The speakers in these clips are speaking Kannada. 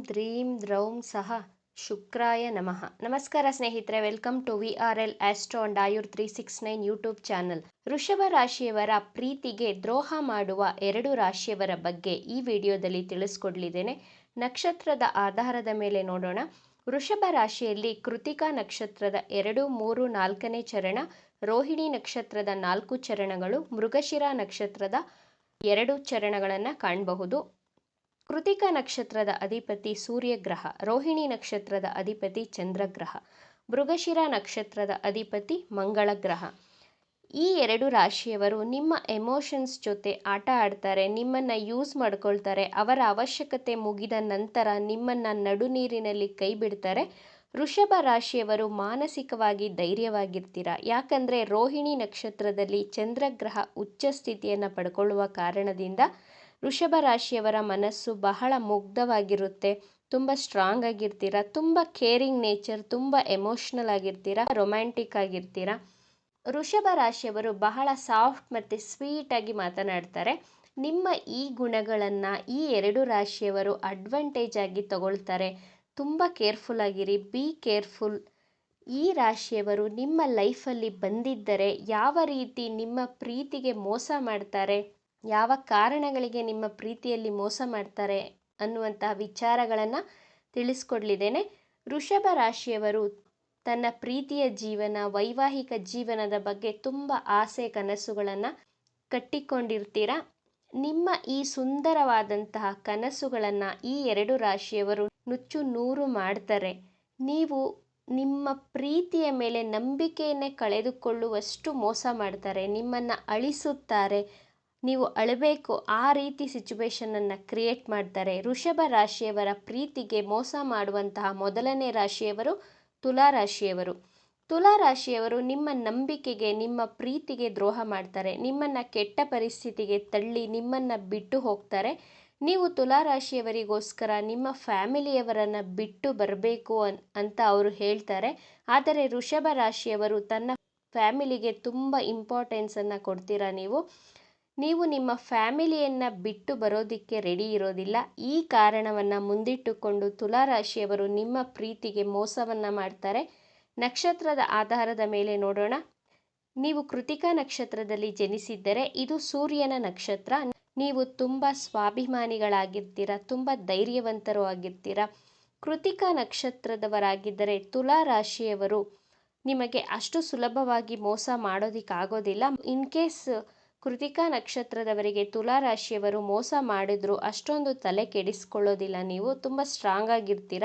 ದ್ರೀಂ ದ್ರೌಂ ಸಹ ಶುಕ್ರಾಯ ನಮಃ. ನಮಸ್ಕಾರ ಸ್ನೇಹಿತರೆ, welcome to VRL astro and ಆಯುರ್ 369 ಯೂಟ್ಯೂಬ್ ಚಾನಲ್. ವೃಷಭ ರಾಶಿಯವರ ಪ್ರೀತಿಗೆ ದ್ರೋಹ ಮಾಡುವ 2 ರಾಶಿಯವರ ಬಗ್ಗೆ ಈ ವಿಡಿಯೋದಲ್ಲಿ ತಿಳಿಸ್ಕೊಡ್ಲಿದ್ದೇನೆ. ನಕ್ಷತ್ರದ ಆಧಾರದ ಮೇಲೆ ನೋಡೋಣ. ವೃಷಭ ರಾಶಿಯಲ್ಲಿ ಕೃತಿಕಾ ನಕ್ಷತ್ರದ 2, 3, 4ನೇ ಚರಣ, ರೋಹಿಣಿ ನಕ್ಷತ್ರದ 4 ಚರಣಗಳು, ಮೃಗಶಿರ ನಕ್ಷತ್ರದ 2 ಚರಣಗಳನ್ನು ಕಾಣಬಹುದು. ಕೃತಿಕಾ ನಕ್ಷತ್ರದ ಅಧಿಪತಿ ಸೂರ್ಯಗ್ರಹ, ರೋಹಿಣಿ ನಕ್ಷತ್ರದ ಅಧಿಪತಿ ಚಂದ್ರಗ್ರಹ, ಮೃಗಶಿರ ನಕ್ಷತ್ರದ ಅಧಿಪತಿ ಮಂಗಳ ಗ್ರಹ. ಈ 2 ರಾಶಿಯವರು ನಿಮ್ಮ ಎಮೋಷನ್ಸ್ ಜೊತೆ ಆಟ ಆಡ್ತಾರೆ, ನಿಮ್ಮನ್ನು ಯೂಸ್ ಮಾಡ್ಕೊಳ್ತಾರೆ. ಅವರ ಅವಶ್ಯಕತೆ ಮುಗಿದ ನಂತರ ನಿಮ್ಮನ್ನು ನಡು ನೀರಿನಲ್ಲಿ ಕೈ ಬಿಡ್ತಾರೆ. ವೃಷಭ ರಾಶಿಯವರು ಮಾನಸಿಕವಾಗಿ ಧೈರ್ಯವಾಗಿರ್ತೀರ. ಯಾಕಂದರೆ ರೋಹಿಣಿ ನಕ್ಷತ್ರದಲ್ಲಿ ಚಂದ್ರಗ್ರಹ ಉಚ್ಚ ಸ್ಥಿತಿಯನ್ನು ಪಡ್ಕೊಳ್ಳುವ ಕಾರಣದಿಂದ ವೃಷಭ ರಾಶಿಯವರ ಮನಸ್ಸು ಬಹಳ ಮುಗ್ಧವಾಗಿರುತ್ತೆ. ತುಂಬ ಸ್ಟ್ರಾಂಗ್ ಆಗಿರ್ತೀರ, ತುಂಬ ಕೇರಿಂಗ್ ನೇಚರ್, ತುಂಬ ಎಮೋಷ್ನಲ್ ಆಗಿರ್ತೀರ, ರೊಮ್ಯಾಂಟಿಕ್ ಆಗಿರ್ತೀರ. ವೃಷಭ ರಾಶಿಯವರು ಬಹಳ ಸಾಫ್ಟ್ ಮತ್ತು ಸ್ವೀಟಾಗಿ ಮಾತನಾಡ್ತಾರೆ. ನಿಮ್ಮ ಈ ಗುಣಗಳನ್ನು ಈ 2 ರಾಶಿಯವರು ಅಡ್ವಾಂಟೇಜ್ ಆಗಿ ತಗೊಳ್ತಾರೆ. ತುಂಬ ಕೇರ್ಫುಲ್ ಆಗಿರಿ, ಬಿ ಕೇರ್ಫುಲ್. ಈ ರಾಶಿಯವರು ನಿಮ್ಮ ಲೈಫಲ್ಲಿ ಬಂದಿದ್ದರೆ ಯಾವ ರೀತಿ ನಿಮ್ಮ ಪ್ರೀತಿಗೆ ಮೋಸ ಮಾಡ್ತಾರೆ, ಯಾವ ಕಾರಣಗಳಿಗೆ ನಿಮ್ಮ ಪ್ರೀತಿಯಲ್ಲಿ ಮೋಸ ಮಾಡ್ತಾರೆ ಅನ್ನುವಂತಹ ವಿಚಾರಗಳನ್ನು ತಿಳಿಸ್ಕೊಡ್ಲಿದ್ದೇನೆ. ವೃಷಭ ರಾಶಿಯವರು ತನ್ನ ಪ್ರೀತಿಯ ಜೀವನ, ವೈವಾಹಿಕ ಜೀವನದ ಬಗ್ಗೆ ತುಂಬ ಆಸೆ ಕನಸುಗಳನ್ನು ಕಟ್ಟಿಕೊಂಡಿರ್ತೀರ. ನಿಮ್ಮ ಈ ಸುಂದರವಾದಂತಹ ಕನಸುಗಳನ್ನು ಈ 2 ರಾಶಿಯವರು ನುಚ್ಚು ನೂರು ಮಾಡ್ತಾರೆ. ನೀವು ನಿಮ್ಮ ಪ್ರೀತಿಯ ಮೇಲೆ ನಂಬಿಕೆಯನ್ನೇ ಕಳೆದುಕೊಳ್ಳುವಷ್ಟು ಮೋಸ ಮಾಡ್ತಾರೆ, ನಿಮ್ಮನ್ನು ಅಳಿಸುತ್ತಾರೆ. ನೀವು ಅಳಬೇಕು, ಆ ರೀತಿ ಸಿಚುವೇಶನನ್ನು ಕ್ರಿಯೇಟ್ ಮಾಡ್ತಾರೆ. ವೃಷಭ ರಾಶಿಯವರ ಪ್ರೀತಿಗೆ ಮೋಸ ಮಾಡುವಂತಹ ಮೊದಲನೇ ರಾಶಿಯವರು ತುಲಾ ರಾಶಿಯವರು. ತುಲಾ ರಾಶಿಯವರು ನಿಮ್ಮ ನಂಬಿಕೆಗೆ, ನಿಮ್ಮ ಪ್ರೀತಿಗೆ ದ್ರೋಹ ಮಾಡ್ತಾರೆ. ನಿಮ್ಮನ್ನು ಕೆಟ್ಟ ಪರಿಸ್ಥಿತಿಗೆ ತಳ್ಳಿ ನಿಮ್ಮನ್ನು ಬಿಟ್ಟು ಹೋಗ್ತಾರೆ. ನೀವು ತುಲಾ ರಾಶಿಯವರಿಗೋಸ್ಕರ ನಿಮ್ಮ ಫ್ಯಾಮಿಲಿಯವರನ್ನು ಬಿಟ್ಟು ಬರಬೇಕು ಅಂತ ಅವರು ಹೇಳ್ತಾರೆ. ಆದರೆ ವೃಷಭ ರಾಶಿಯವರು ತನ್ನ ಫ್ಯಾಮಿಲಿಗೆ ತುಂಬ ಇಂಪಾರ್ಟೆನ್ಸನ್ನು ಕೊಡ್ತೀರಾ. ನೀವು ನಿಮ್ಮ ಫ್ಯಾಮಿಲಿಯನ್ನು ಬಿಟ್ಟು ಬರೋದಕ್ಕೆ ರೆಡಿ ಇರೋದಿಲ್ಲ. ಈ ಕಾರಣವನ್ನು ಮುಂದಿಟ್ಟುಕೊಂಡು ತುಲಾ ರಾಶಿಯವರು ನಿಮ್ಮ ಪ್ರೀತಿಗೆ ಮೋಸವನ್ನು ಮಾಡ್ತಾರೆ. ನಕ್ಷತ್ರದ ಆಧಾರದ ಮೇಲೆ ನೋಡೋಣ. ನೀವು ಕೃತಿಕಾ ನಕ್ಷತ್ರದಲ್ಲಿ ಜನಿಸಿದ್ದರೆ ಇದು ಸೂರ್ಯನ ನಕ್ಷತ್ರ. ನೀವು ತುಂಬ ಸ್ವಾಭಿಮಾನಿಗಳಾಗಿರ್ತೀರ, ತುಂಬ ಧೈರ್ಯವಂತರು ಆಗಿರ್ತೀರ. ಕೃತಿಕಾ ನಕ್ಷತ್ರದವರಾಗಿದ್ದರೆ ತುಲಾ ರಾಶಿಯವರು ನಿಮಗೆ ಅಷ್ಟು ಸುಲಭವಾಗಿ ಮೋಸ ಮಾಡೋದಕ್ಕಾಗೋದಿಲ್ಲ. ಇನ್ ಕೇಸ್ ಕೃತಿಕಾ ನಕ್ಷತ್ರದವರಿಗೆ ತುಲಾ ರಾಶಿಯವರು ಮೋಸ ಮಾಡಿದ್ರು ಅಷ್ಟೊಂದು ತಲೆ ಕೆಡಿಸ್ಕೊಳ್ಳೋದಿಲ್ಲ. ನೀವು ತುಂಬ ಸ್ಟ್ರಾಂಗ್ ಆಗಿರ್ತೀರ.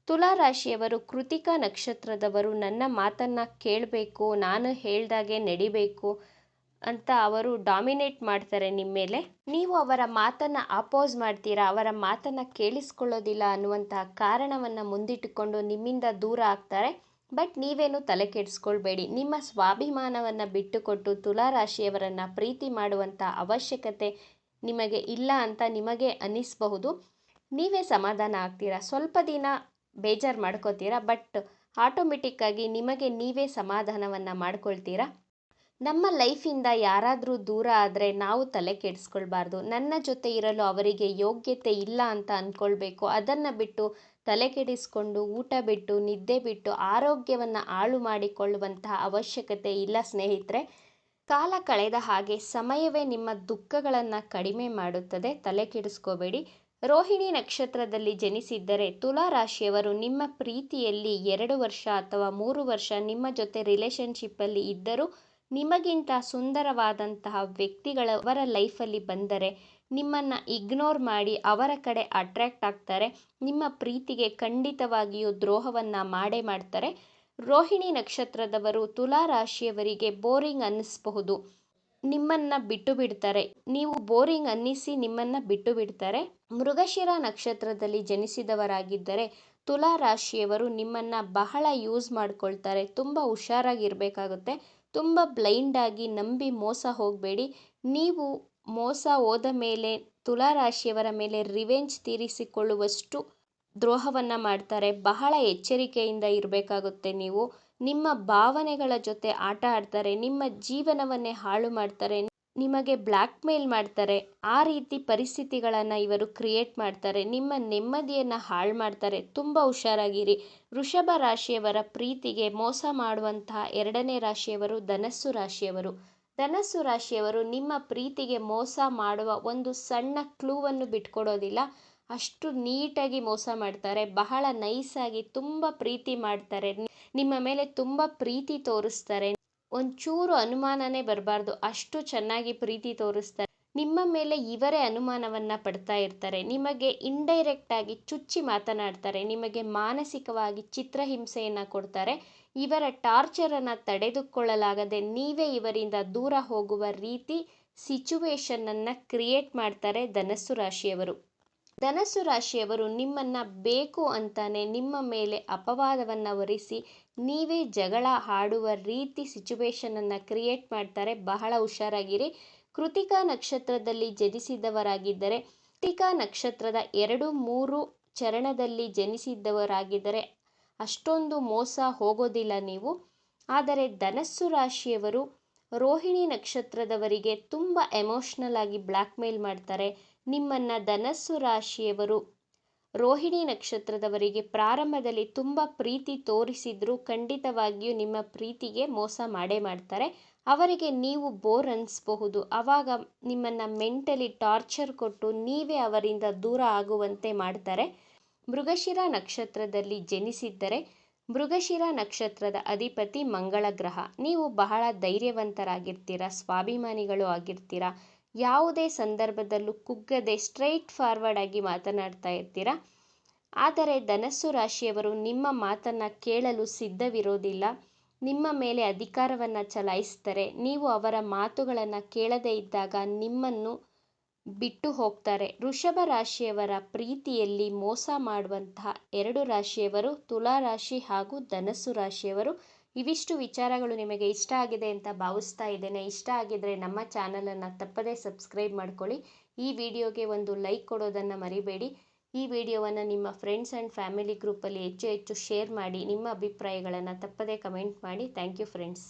ತುಲಾ ರಾಶಿಯವರು ಕೃತಿಕಾ ನಕ್ಷತ್ರದವರು ನನ್ನ ಮಾತನ್ನು ಕೇಳಬೇಕು, ನಾನು ಹೇಳ್ದಾಗೆ ನಡಿಬೇಕು ಅಂತ ಅವರು ಡಾಮಿನೇಟ್ ಮಾಡ್ತಾರೆ ನಿಮ್ಮ ಮೇಲೆ. ನೀವು ಅವರ ಮಾತನ್ನು ಅಪೋಸ್ ಮಾಡ್ತೀರಾ, ಅವರ ಮಾತನ್ನು ಕೇಳಿಸ್ಕೊಳ್ಳೋದಿಲ್ಲ ಅನ್ನುವಂತಹ ಕಾರಣವನ್ನು ಮುಂದಿಟ್ಟುಕೊಂಡು ನಿಮ್ಮಿಂದ ದೂರ ಆಗ್ತಾರೆ. ಬಟ್ ನೀವೇನು ತಲೆ ಕೆಡಿಸ್ಕೊಳ್ಬೇಡಿ. ನಿಮ್ಮ ಸ್ವಾಭಿಮಾನವನ್ನು ಬಿಟ್ಟುಕೊಟ್ಟು ತುಲಾ ರಾಶಿಯವರನ್ನು ಪ್ರೀತಿ ಮಾಡುವಂಥ ಅವಶ್ಯಕತೆ ನಿಮಗೆ ಇಲ್ಲ ಅಂತ ನಿಮಗೆ ಅನ್ನಿಸಬಹುದು. ನೀವೇ ಸಮಾಧಾನ ಆಗ್ತೀರಾ, ಸ್ವಲ್ಪ ದಿನ ಬೇಜಾರು ಮಾಡ್ಕೋತೀರಾ, ಬಟ್ ಆಟೋಮೆಟಿಕ್ಕಾಗಿ ನಿಮಗೆ ನೀವೇ ಸಮಾಧಾನವನ್ನು ಮಾಡ್ಕೊಳ್ತೀರಾ. ನಮ್ಮ ಲೈಫಿಂದ ಯಾರಾದರೂ ದೂರ ಆದರೆ ನಾವು ತಲೆ ಕೆಡಿಸ್ಕೊಳ್ಬಾರ್ದು. ನನ್ನ ಜೊತೆ ಇರಲು ಅವರಿಗೆ ಯೋಗ್ಯತೆ ಇಲ್ಲ ಅಂತ ಅಂದ್ಕೊಳ್ಬೇಕು. ಅದನ್ನು ಬಿಟ್ಟು ತಲೆ ಕೆಡಿಸ್ಕೊಂಡು ಊಟ ಬಿಟ್ಟು, ನಿದ್ದೆ ಬಿಟ್ಟು, ಆರೋಗ್ಯವನ್ನು ಹಾಳು ಮಾಡಿಕೊಳ್ಳುವಂತಹ ಅವಶ್ಯಕತೆ ಇಲ್ಲ ಸ್ನೇಹಿತರೆ. ಕಾಲ ಕಳೆದ ಹಾಗೆ ಸಮಯವೇ ನಿಮ್ಮ ದುಃಖಗಳನ್ನು ಕಡಿಮೆ ಮಾಡುತ್ತದೆ. ತಲೆ ಕೆಡಿಸ್ಕೋಬೇಡಿ. ರೋಹಿಣಿ ನಕ್ಷತ್ರದಲ್ಲಿ ಜನಿಸಿದ್ದರೆ ತುಲಾ ರಾಶಿಯವರು ನಿಮ್ಮ ಪ್ರೀತಿಯಲ್ಲಿ 2 ವರ್ಷ ಅಥವಾ 3 ವರ್ಷ ನಿಮ್ಮ ಜೊತೆ ರಿಲೇಷನ್ಶಿಪ್ಪಲ್ಲಿ ಇದ್ದರೂ ನಿಮಗಿಂತ ಸುಂದರವಾದಂತಹ ವ್ಯಕ್ತಿಗಳವರ ಲೈಫಲ್ಲಿ ಬಂದರೆ ನಿಮ್ಮನ್ನು ಇಗ್ನೋರ್ ಮಾಡಿ ಅವರ ಕಡೆ ಅಟ್ರ್ಯಾಕ್ಟ್ ಆಗ್ತಾರೆ. ನಿಮ್ಮ ಪ್ರೀತಿಗೆ ಖಂಡಿತವಾಗಿಯೂ ದ್ರೋಹವನ್ನು ಮಾಡೇ ಮಾಡ್ತಾರೆ. ರೋಹಿಣಿ ನಕ್ಷತ್ರದವರು ತುಲಾ ರಾಶಿಯವರಿಗೆ ಬೋರಿಂಗ್ ಅನ್ನಿಸಬಹುದು, ನಿಮ್ಮನ್ನು ಬಿಟ್ಟು ಬಿಡ್ತಾರೆ. ನೀವು ಬೋರಿಂಗ್ ಅನ್ನಿಸಿ ನಿಮ್ಮನ್ನು ಬಿಟ್ಟು ಬಿಡ್ತಾರೆ. ಮೃಗಶಿರ ನಕ್ಷತ್ರದಲ್ಲಿ ಜನಿಸಿದವರಾಗಿದ್ದರೆ ತುಲಾ ರಾಶಿಯವರು ನಿಮ್ಮನ್ನು ಬಹಳ ಯೂಸ್ ಮಾಡ್ಕೊಳ್ತಾರೆ. ತುಂಬ ಹುಷಾರಾಗಿರಬೇಕಾಗುತ್ತೆ. ತುಂಬ ಬ್ಲೈಂಡಾಗಿ ನಂಬಿ ಮೋಸ ಹೋಗಬೇಡಿ. ನೀವು ಮೋಸ ಹೋದ ಮೇಲೆ ತುಲಾ ರಾಶಿಯವರ ಮೇಲೆ ರಿವೆಂಜ್ ತೀರಿಸಿಕೊಳ್ಳುವಷ್ಟು ದ್ರೋಹವನ್ನು ಮಾಡ್ತಾರೆ. ಬಹಳ ಎಚ್ಚರಿಕೆಯಿಂದ ಇರಬೇಕಾಗುತ್ತೆ. ನಿಮ್ಮ ಭಾವನೆಗಳ ಜೊತೆ ಆಟ ಆಡ್ತಾರೆ, ನಿಮ್ಮ ಜೀವನವನ್ನೇ ಹಾಳು ಮಾಡ್ತಾರೆ. ನಿಮಗೆ ಬ್ಲ್ಯಾಕ್ ಮೇಲ್ ಮಾಡ್ತಾರೆ. ಆ ರೀತಿ ಪರಿಸ್ಥಿತಿಗಳನ್ನು ಇವರು ಕ್ರಿಯೇಟ್ ಮಾಡ್ತಾರೆ. ನಿಮ್ಮ ನೆಮ್ಮದಿಯನ್ನು ಹಾಳು ಮಾಡ್ತಾರೆ. ತುಂಬ ಹುಷಾರಾಗಿರಿ. ವೃಷಭ ರಾಶಿಯವರ ಪ್ರೀತಿಗೆ ಮೋಸ ಮಾಡುವಂತಹ ಎರಡನೇ ರಾಶಿಯವರು ಧನಸ್ಸು ರಾಶಿಯವರು. ಧನಸ್ಸು ರಾಶಿಯವರು ನಿಮ್ಮ ಪ್ರೀತಿಗೆ ಮೋಸ ಮಾಡುವ ಒಂದು ಸಣ್ಣ ಕ್ಲೂವನ್ನು ಬಿಟ್ಕೊಡೋದಿಲ್ಲ. ಅಷ್ಟು ನೀಟಾಗಿ ಮೋಸ ಮಾಡ್ತಾರೆ. ಬಹಳ ನೈಸಾಗಿ ತುಂಬ ಪ್ರೀತಿ ಮಾಡ್ತಾರೆ. ನಿಮ್ಮ ಮೇಲೆ ತುಂಬ ಪ್ರೀತಿ ತೋರಿಸ್ತಾರೆ. ಒಂಚೂರು ಅನುಮಾನನೇ ಬರಬಾರ್ದು, ಅಷ್ಟು ಚೆನ್ನಾಗಿ ಪ್ರೀತಿ ತೋರಿಸ್ತಾರೆ. ನಿಮ್ಮ ಮೇಲೆ ಇವರೇ ಅನುಮಾನವನ್ನು ಪಡ್ತಾ ಇರ್ತಾರೆ. ನಿಮಗೆ ಇಂಡೈರೆಕ್ಟ್ ಆಗಿ ಚುಚ್ಚಿ ಮಾತನಾಡ್ತಾರೆ. ನಿಮಗೆ ಮಾನಸಿಕವಾಗಿ ಚಿತ್ರಹಿಂಸೆಯನ್ನು ಕೊಡ್ತಾರೆ. ಇವರ ಟಾರ್ಚರನ್ನು ತಡೆದುಕೊಳ್ಳಲಾಗದೆ ನೀವೇ ಇವರಿಂದ ದೂರ ಹೋಗುವ ರೀತಿ ಸಿಚುವೇಶನನ್ನು ಕ್ರಿಯೇಟ್ ಮಾಡ್ತಾರೆ ಧನಸ್ಸು ರಾಶಿಯವರು. ಧನಸ್ಸು ರಾಶಿಯವರು ನಿಮ್ಮನ್ನು ಬೇಕು ಅಂತಾನೆ ನಿಮ್ಮ ಮೇಲೆ ಅಪವಾದವನ್ನು ಹೊರಿಸಿ ನೀವೇ ಜಗಳ ಆಡುವ ರೀತಿ ಸಿಚುವೇಶನನ್ನು ಕ್ರಿಯೇಟ್ ಮಾಡ್ತಾರೆ. ಬಹಳ ಹುಷಾರಾಗಿರಿ. ಕೃತಿಕಾ ನಕ್ಷತ್ರದಲ್ಲಿ ಜನಿಸಿದವರಾಗಿದ್ದರೆ, ಕೃತಿಕಾ ನಕ್ಷತ್ರದ 2-3 ಚರಣದಲ್ಲಿ ಜನಿಸಿದ್ದವರಾಗಿದ್ದರೆ ಅಷ್ಟೊಂದು ಮೋಸ ಹೋಗೋದಿಲ್ಲ ನೀವು. ಆದರೆ ಧನಸ್ಸು ರಾಶಿಯವರು ರೋಹಿಣಿ ನಕ್ಷತ್ರದವರಿಗೆ ತುಂಬ ಎಮೋಷ್ನಲ್ ಆಗಿ ಬ್ಲ್ಯಾಕ್ ಮೇಲ್ ಮಾಡ್ತಾರೆ. ನಿಮ್ಮನ್ನು ಧನಸ್ಸು ರಾಶಿಯವರು ರೋಹಿಣಿ ನಕ್ಷತ್ರದವರಿಗೆ ಪ್ರಾರಂಭದಲ್ಲಿ ತುಂಬ ಪ್ರೀತಿ ತೋರಿಸಿದ್ರು ಖಂಡಿತವಾಗಿಯೂ ನಿಮ್ಮ ಪ್ರೀತಿಗೆ ಮೋಸ ಮಾಡೇ ಮಾಡ್ತಾರೆ. ಅವರಿಗೆ ನೀವು ಬೋರ್ ಅನ್ನಿಸಬಹುದು. ಆವಾಗ ನಿಮ್ಮನ್ನು ಮೆಂಟಲಿ ಟಾರ್ಚರ್ ಕೊಟ್ಟು ನೀವೇ ಅವರಿಂದ ದೂರ ಆಗುವಂತೆ ಮಾಡ್ತಾರೆ. ಮೃಗಶಿರ ನಕ್ಷತ್ರದಲ್ಲಿ ಜನಿಸಿದ್ದರೆ, ಮೃಗಶಿರ ನಕ್ಷತ್ರದ ಅಧಿಪತಿ ಮಂಗಳ ಗ್ರಹ. ನೀವು ಬಹಳ ಧೈರ್ಯವಂತರಾಗಿರ್ತೀರ, ಸ್ವಾಭಿಮಾನಿಗಳು ಆಗಿರ್ತೀರ. ಯಾವುದೇ ಸಂದರ್ಭದಲ್ಲೂ ಕುಗ್ಗದೆ ಸ್ಟ್ರೈಟ್ ಫಾರ್ವರ್ಡ್ ಆಗಿ ಮಾತನಾಡ್ತಾ ಇರ್ತೀರ. ಆದರೆ ಧನಸ್ಸು ರಾಶಿಯವರು ನಿಮ್ಮ ಮಾತನ್ನು ಕೇಳಲು ಸಿದ್ಧವಿರೋದಿಲ್ಲ. ನಿಮ್ಮ ಮೇಲೆ ಅಧಿಕಾರವನ್ನು ಚಲಾಯಿಸ್ತಾರೆ. ನೀವು ಅವರ ಮಾತುಗಳನ್ನು ಕೇಳದೇ ಇದ್ದಾಗ ನಿಮ್ಮನ್ನು ಬಿಟ್ಟು ಹೋಗ್ತಾರೆ. ವೃಷಭ ರಾಶಿಯವರ ಪ್ರೀತಿಯಲ್ಲಿ ಮೋಸ ಮಾಡುವಂತಹ 2 ರಾಶಿಯವರು ತುಲಾ ರಾಶಿ ಹಾಗೂ ಧನಸ್ಸು ರಾಶಿಯವರು. ಇವಿಷ್ಟು ವಿಚಾರಗಳು ನಿಮಗೆ ಇಷ್ಟ ಆಗಿದೆ ಅಂತ ಭಾವಿಸ್ತಾ ಇದ್ದೇನೆ. ಇಷ್ಟ ಆಗಿದ್ರೆ ನಮ್ಮ ಚಾನಲನ್ನು ತಪ್ಪದೇ ಸಬ್ಸ್ಕ್ರೈಬ್ ಮಾಡ್ಕೊಳ್ಳಿ. ಈ ವಿಡಿಯೋಗೆ ಒಂದು ಲೈಕ್ ಕೊಡೋದನ್ನು ಮರಿಬೇಡಿ. ಈ ವಿಡಿಯೋವನ್ನು ನಿಮ್ಮ ಫ್ರೆಂಡ್ಸ್ ಆ್ಯಂಡ್ ಫ್ಯಾಮಿಲಿ ಗ್ರೂಪಲ್ಲಿ ಹೆಚ್ಚು ಶೇರ್ ಮಾಡಿ. ನಿಮ್ಮ ಅಭಿಪ್ರಾಯಗಳನ್ನು ತಪ್ಪದೇ ಕಮೆಂಟ್ ಮಾಡಿ. Thank you friends.